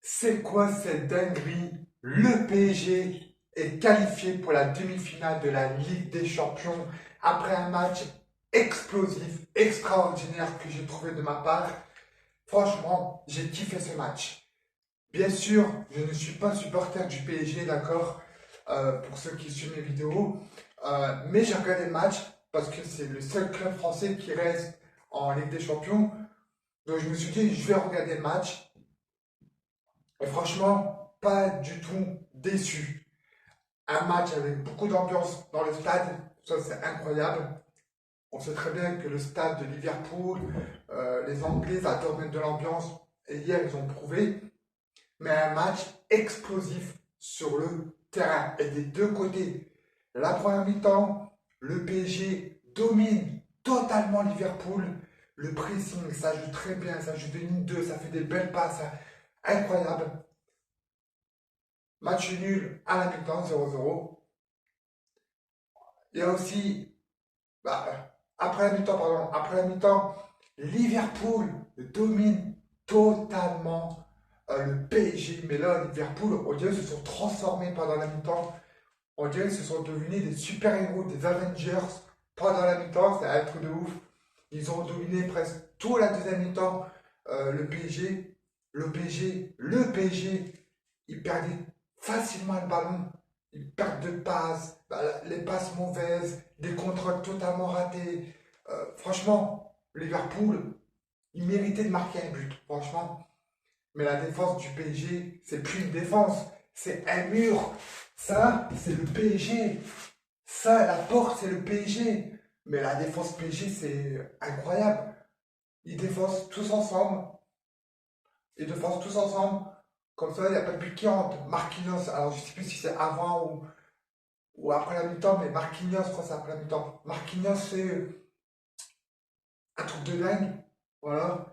C'est quoi cette dinguerie? Le PSG est qualifié pour la demi-finale de la Ligue des Champions après un match explosif, extraordinaire que j'ai trouvé de ma part. Franchement, j'ai kiffé ce match. Bien sûr, je ne suis pas supporter du PSG, d'accord, pour ceux qui suivent mes vidéos, mais j'ai regardé le match parce que c'est le seul club français qui reste en Ligue des Champions. Donc je me suis dit, je vais regarder le match. Et franchement, pas du tout déçu. Un match avec beaucoup d'ambiance dans le stade, ça c'est incroyable. On sait très bien que le stade de Liverpool, les Anglais adorent mettre de l'ambiance, et hier ils ont prouvé. Mais un match explosif sur le terrain et des deux côtés. La première mi-temps, le PSG domine totalement Liverpool. Le pressing, ça joue très bien, ça joue de ligne 2, ça fait des belles passes, incroyable. Match nul à la mi-temps, 0-0. Il y a aussi, après la mi-temps, pardon, après la mi-temps, Liverpool domine totalement le PSG. Mais là, Liverpool, on dirait qu'ils se sont transformés pendant la mi-temps. On dirait qu'ils se sont devenus des super-héros, des Avengers pendant la mi-temps. C'est un truc de ouf. Ils ont dominé presque toute la deuxième mi-temps le PSG. Le PSG, ils perdaient facilement le ballon. Ils perdent de passes, les passes mauvaises, des contrôles totalement ratés. Franchement, Liverpool, ils méritaient de marquer un but, franchement. Mais la défense du PSG, c'est plus une défense, c'est un mur. Ça, c'est le PSG. Ça, la porte, c'est le PSG. Mais la défense PSG, c'est incroyable. Ils défendent tous ensemble. Ils défendent tous ensemble. Comme ça, il n'y a pas de but qui rentre. Marquinhos, alors je ne sais plus si c'est avant ou après la mi-temps, mais Marquinhos, je crois que c'est après la mi-temps. Marquinhos, c'est un truc de dingue. Voilà.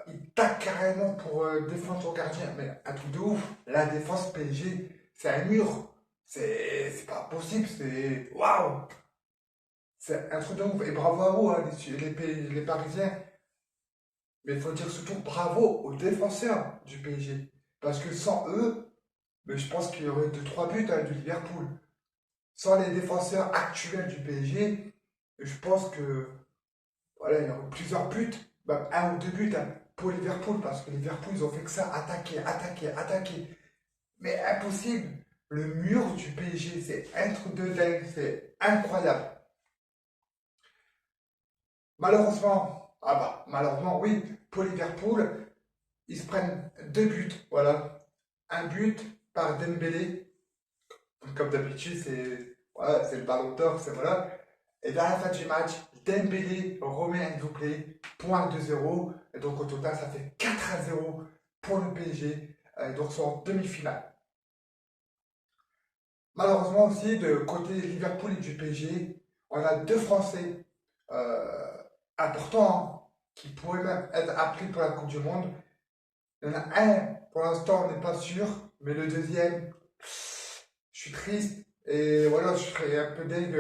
Il tacle carrément pour défendre son gardien, mais un truc de ouf. La défense PSG, c'est un mur. C'est pas possible, c'est waouh! C'est un truc de ouf. Et bravo à vous, hein, les Parisiens. Mais il faut dire surtout bravo aux défenseurs du PSG. Parce que sans eux, mais je pense qu'il y aurait 2-3 buts du Liverpool. Sans les défenseurs actuels du PSG, je pense que voilà, il y aura plusieurs buts, même un ou deux buts pour Liverpool, parce que Liverpool, ils ont fait que ça, attaquer, attaquer, attaquer. Mais impossible. Le mur du PSG, c'est un truc de dingue, c'est incroyable. Malheureusement, malheureusement, oui, pour Liverpool, ils se prennent deux buts, voilà. Un but par Dembélé, comme d'habitude, c'est voilà, c'est le ballon d'or, c'est voilà. Et vers la fin du match, Dembélé remet un doublé, point 2-0. Et donc au total, ça fait 4-0 pour le PSG. Et donc c'est en demi-finale. Malheureusement aussi, de côté Liverpool et du PSG, on a deux Français euh, importants, hein, qui pourraient même être appelés pour la Coupe du Monde. Il y en a un, pour l'instant, on n'est pas sûr, mais le deuxième, je suis triste. Et voilà, je serais un peu deg.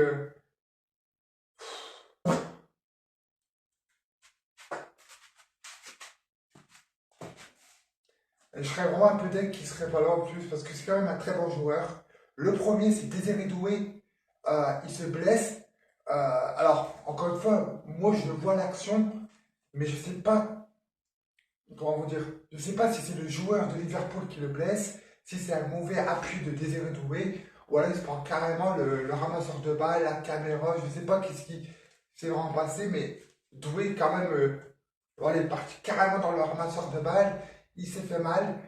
Je serais vraiment un peu deg qu'il serait pas là en plus, parce que c'est quand même un très bon joueur. Le premier, c'est Désiré Doué. Il se blesse. Alors, encore une fois, moi je vois l'action, mais je sais pas, comment vous dire, je sais pas si c'est le joueur de Liverpool qui le blesse, si c'est un mauvais appui de Désiré Doué, ou alors il se prend carrément le ramasseur de balles, la caméra, je sais pas qu'est-ce qui s'est vraiment passé, mais Doué, quand même, voilà, il est parti carrément dans le ramasseur de balles, il s'est fait mal.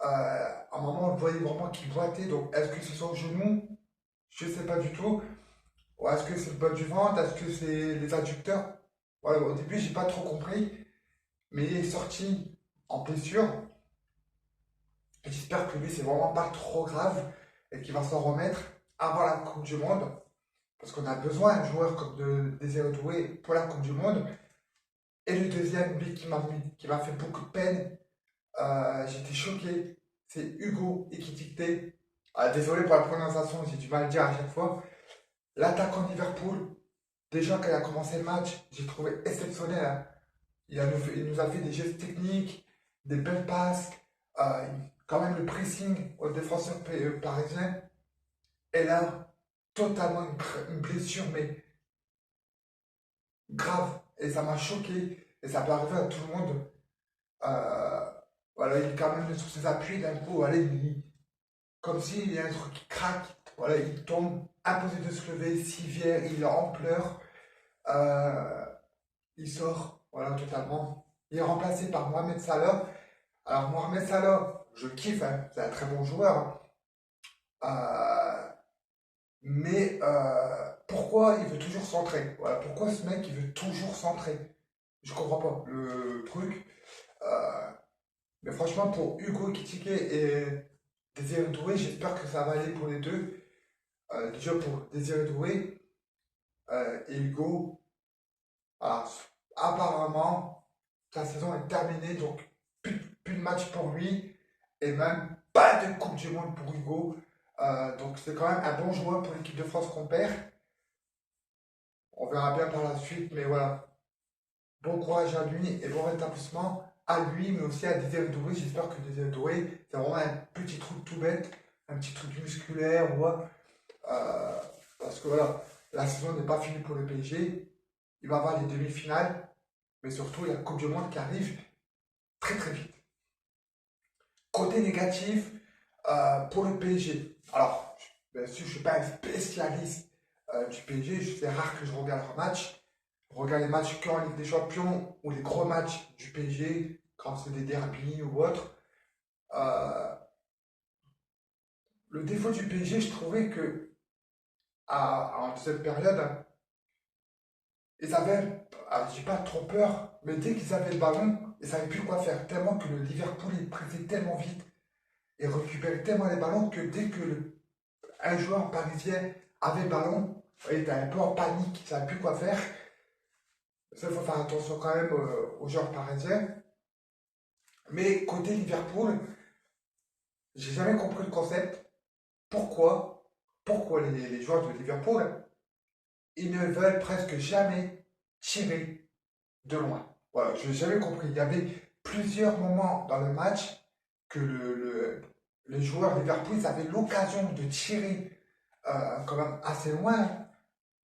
À un moment, on le voyait vraiment qu'il boitait, donc est-ce que c'est son genou? Je sais pas du tout. Ou est-ce que c'est le bas du ventre? Est-ce que c'est les adducteurs? Voilà, au début, j'ai pas trop compris, mais il est sorti en blessure. Et j'espère que lui, c'est vraiment pas trop grave et qu'il va s'en remettre avant la Coupe du Monde. Parce qu'on a besoin d'un joueur comme Désiré Doué pour la Coupe du Monde. Et le deuxième, lui, qui m'a fait beaucoup de peine, j'étais choqué. C'est Hugo Ekitike. Désolé pour la prononciation, j'ai du mal à le dire à chaque fois. L'attaquant de Liverpool, déjà quand il a commencé le match, j'ai trouvé exceptionnel, hein. Il nous a fait des gestes techniques, des belles passes. Quand même le pressing aux défenseurs parisiens. Et là, totalement une blessure, mais grave. Et ça m'a choqué. Et ça peut arriver à tout le monde. Euh, voilà, il est quand même sur ses appuis d'un coup. Voilà, comme s'il y a un truc qui craque. Voilà, il tombe, impossible de se lever, civière, il est en pleurs. Euh, il sort, voilà, totalement. Il est remplacé par Mohamed Salah. Alors, Mohamed Salah, je kiffe, hein, c'est un très bon joueur. Hein. Mais pourquoi il veut toujours centrer? Voilà, pourquoi ce mec il veut toujours centrer? Je comprends pas le truc. Euh, mais franchement, pour Hugo Ekitike et Désiré Doué, j'espère que ça va aller pour les deux. Déjà pour Désiré Doué et Hugo, alors, apparemment, sa saison est terminée, donc plus de match pour lui et même pas de Coupe du Monde pour Hugo. Donc c'est quand même un bon joueur pour l'équipe de France qu'on perd. On verra bien par la suite, mais voilà. Bon courage à lui et bon rétablissement à lui, mais aussi à Désiré Doué. J'espère que Désiré Doué, c'est vraiment un petit truc tout bête, un petit truc musculaire, parce que voilà, la saison n'est pas finie pour le PSG. Il va avoir les demi-finales, mais surtout la Coupe du Monde qui arrive très très vite. Côté négatif pour le PSG. Alors, bien sûr, je ne suis pas un spécialiste du PSG, c'est rare que je regarde leur match. Je regarde les matchs qu'en Ligue des Champions ou les gros matchs du PSG, quand c'est des derbies ou autre. Euh, le défaut du PSG, je trouvais que en cette période, ils avaient, je dis pas trop peur, mais dès qu'ils avaient le ballon, ils ne savaient plus quoi faire. Tellement que le Liverpool, il pressait tellement vite et récupérait tellement les ballons que dès que un joueur parisien avait le ballon, il était un peu en panique, il ne savait plus quoi faire. Ça, il faut faire attention quand même aux joueurs parisiens. Mais côté Liverpool, j'ai jamais compris le concept. Pourquoi les joueurs de Liverpool, ils ne veulent presque jamais tirer de loin. Voilà, je n'ai jamais compris. Il y avait plusieurs moments dans le match que les joueurs de Liverpool ils avaient l'occasion de tirer quand même assez loin,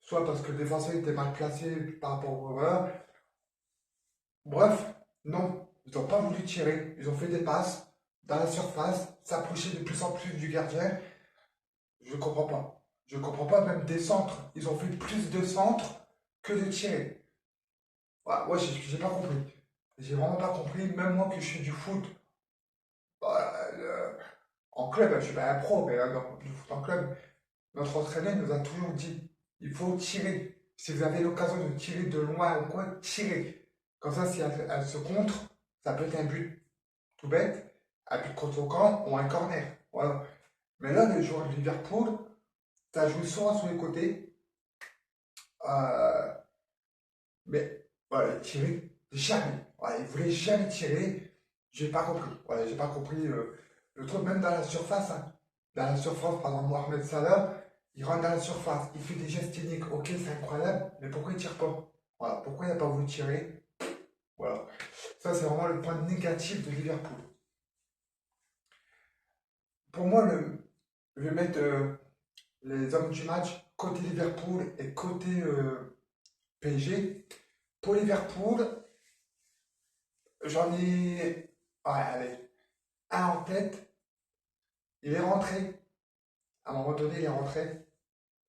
soit parce que le défenseur était mal placé par rapport au joueur. Bref, non, ils n'ont pas voulu tirer. Ils ont fait des passes dans la surface, s'approcher de plus en plus du gardien. Je ne comprends pas. Je ne comprends pas même des centres. Ils ont fait plus de centres que de tirer. Voilà, ouais, j'ai pas compris. J'ai vraiment pas compris. Même moi que je fais du foot en club, je ne suis pas un pro, mais dans du foot en club, notre entraîneur nous a toujours dit il faut tirer. Si vous avez l'occasion de tirer de loin ou quoi, tirez. Comme ça, si elle se contre, ça peut être un but tout bête, un but contre au camp ou un corner. Voilà. Mais là, les joueurs de Liverpool, ça joue souvent sur les côtés. Euh, mais voilà, tirer, jamais. Voilà, ils ne voulaient jamais tirer. J'ai pas compris. Voilà, j'ai pas compris le truc, même dans la surface. Hein. Dans la surface, par exemple, Mohamed Salah, il rentre dans la surface, il fait des gestes techniques. Ok, c'est incroyable, mais pourquoi il ne tire pas? Voilà, pourquoi il n'a pas voulu tirer? Voilà. Ça, c'est vraiment le point négatif de Liverpool. Pour moi, je vais mettre les hommes du match côté Liverpool et côté PSG. Pour Liverpool, j'en ai. Ouais, allez, un en tête. Il est rentré. À un moment donné, il est rentré.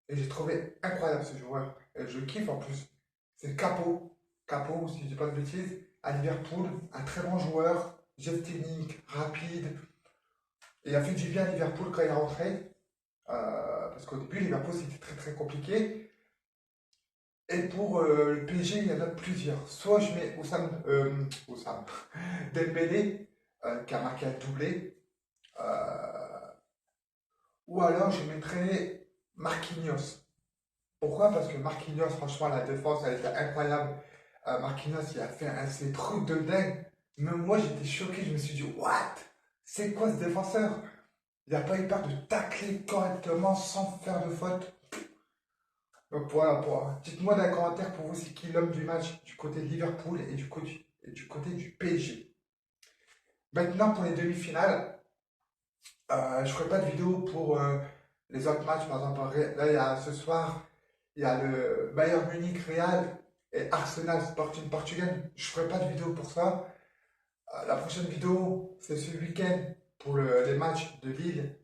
Et j'ai trouvé incroyable ce joueur. Et je kiffe en plus. C'est Capo. Capo, si je ne dis pas de bêtises. À Liverpool, un très bon joueur. Geste technique, rapide. Et il a fait du bien à Liverpool quand il est rentré. Parce qu'au début, Liverpool, c'était très très compliqué. Et pour le PSG, il y en a plusieurs. Soit je mets Oussam Dembélé, qui a marqué un doublé. Euh, ou alors je mettrais Marquinhos. Pourquoi? Parce que Marquinhos, franchement, la défense, elle était incroyable. Marquinhos, il a fait ces trucs de dingue. Même moi, j'étais choqué. Je me suis dit, what? C'est quoi ce défenseur? Il n'a pas eu peur de tacler correctement sans faire de faute. Donc voilà, dites-moi dans les commentaires pour vous, c'est qui l'homme du match du côté de Liverpool et du côté du PSG. Maintenant, pour les demi-finales, je ferai pas de vidéo pour les autres matchs. Par exemple, là, ce soir, il y a le Bayern Munich Real et Arsenal Sporting Portugal. Je ferai pas de vidéo pour ça. La prochaine vidéo, c'est ce week-end pour les matchs de Lille,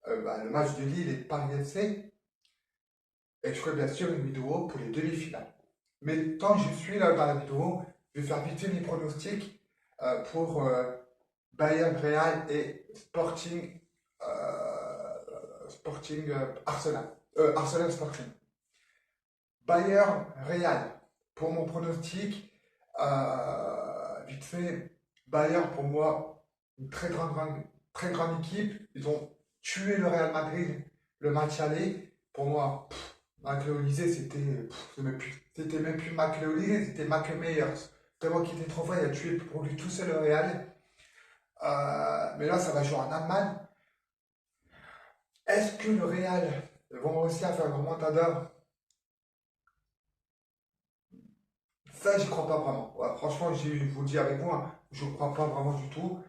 le match de Lille et de Paris FC. Et je ferai bien sûr une vidéo pour les demi-finales. Mais tant que je suis là dans la vidéo, je vais faire vite fait mes pronostics pour Bayern Real et Sporting Arsenal. Arsenal Sporting. Bayern Real. Pour mon pronostic, vite fait, Bayern pour moi, une très grande équipe. Ils ont tué le Real Madrid le match aller. Pour moi, McLeolisé, c'était même plus McLeolisé, c'était McMeyers. Tellement qu'il était trop fort, il a tué pour lui tout seul le Real. Mais là, ça va jouer en Allemagne. Est-ce que le Real vont réussir à faire une remontada? Ça, j'y crois pas vraiment. Ouais, franchement, je vous le dis avec moi, je ne crois pas vraiment du tout.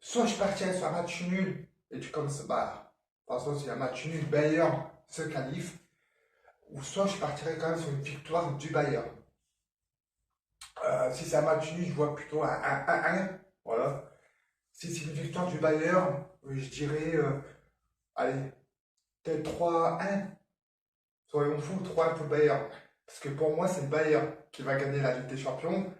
Soit je partirais sur un match nul, et tu commences, bah, de toute façon, s'il y a un match nul, Bayern se qualifie. Ou soit je partirais quand même sur une victoire du Bayern. Si c'est un match nul, je vois plutôt un 1-1. Voilà. Si c'est une victoire du Bayern, je dirais, allez, peut-être 3-1. Soyons fous, 3-1 pour le Bayern. Parce que pour moi, c'est le Bayern qui va gagner la Ligue des Champions.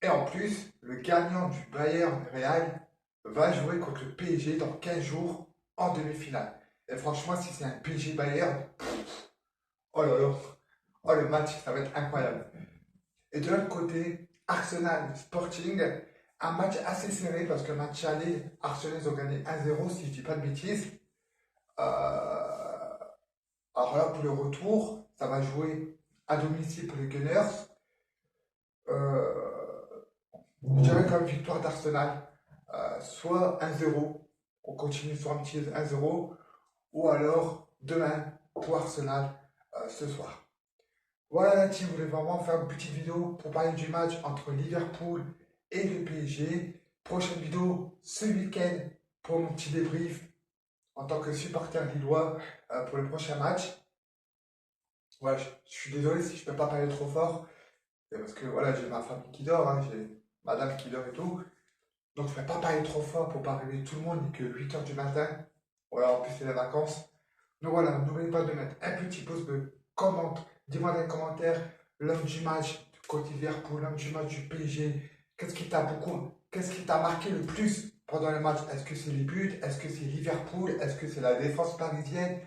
Et en plus, le gagnant du Bayern Real va jouer contre le PSG dans 15 jours en demi-finale. Et franchement, si c'est un PSG Bayern, oh là là, oh le match, ça va être incroyable. Et de l'autre côté, Arsenal Sporting, un match assez serré parce que le match aller, Arsenal ils ont gagné 1-0 si je dis pas de bêtises. Euh, alors là, pour le retour, ça va jouer à domicile pour les Gunners. Euh, je dirais comme victoire d'Arsenal, soit 1-0, on continue sur un petit 1-0, ou alors demain pour Arsenal ce soir. Voilà la team, je voulais vraiment faire une petite vidéo pour parler du match entre Liverpool et le PSG. Prochaine vidéo ce week-end pour mon petit débrief en tant que supporter lillois pour le prochain match. Ouais, je suis désolé si je ne peux pas parler trop fort, parce que voilà, j'ai ma famille qui dort, hein, j'ai madame qui dort et tout. Donc je ne peux pas parler trop fort pour pas réveiller tout le monde, et que 8 h du matin. Voilà, en plus c'est les vacances. Donc voilà, n'oubliez pas de mettre un petit pouce bleu, commente, dis-moi dans les commentaires l'homme du match côté Liverpool, l'homme du match du PSG. Qu'est-ce qui t'a marqué le plus pendant le match? Est-ce que c'est les buts? Est-ce que c'est Liverpool? Est-ce que c'est la défense parisienne?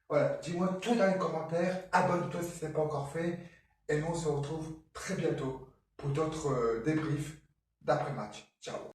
Voilà, dis-moi tout dans les commentaires. Abonne-toi si ce n'est pas encore fait. Et nous, on se retrouve très bientôt pour d'autres débriefs d'après-match. Ciao.